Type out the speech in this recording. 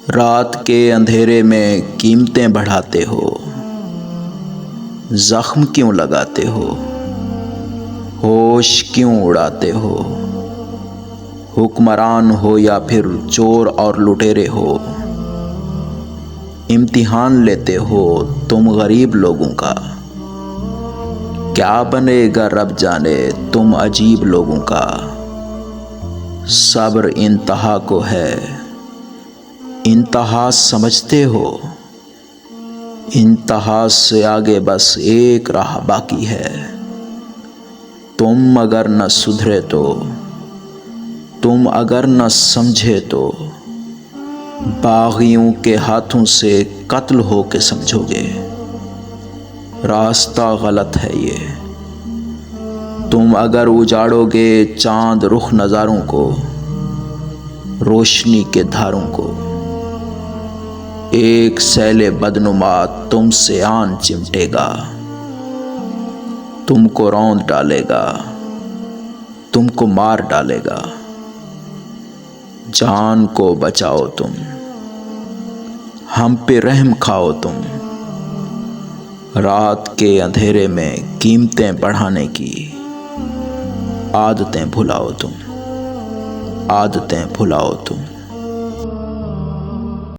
रात के अंधेरे में कीमतें बढ़ाते हो, जख्म क्यों लगाते हो, होश क्यों उड़ाते हो। हुक्मरान हो या फिर चोर और लुटेरे हो, इम्तिहान लेते हो तुम गरीब लोगों का। क्या बनेगा रब जाने तुम अजीब लोगों का। सब्र इंतहा को है, इंतहा समझते हो। इंतहा से आगे बस एक राह बाकी है। तुम अगर न सुधरे तो, तुम अगर न समझे तो, बागियों के हाथों से कत्ल हो के समझोगे। रास्ता गलत है ये। तुम अगर उजाड़ोगे चांद रुख नज़ारों को, रोशनी के धारों को, एक सैले बदनुमा तुमसे आन चिमटेगा। तुमको रौंद डालेगा, तुमको मार डालेगा। जान को बचाओ तुम, हम पे रहम खाओ तुम। रात के अंधेरे में कीमतें बढ़ाने की आदतें भुलाओ तुम, आदतें भुलाओ तुम।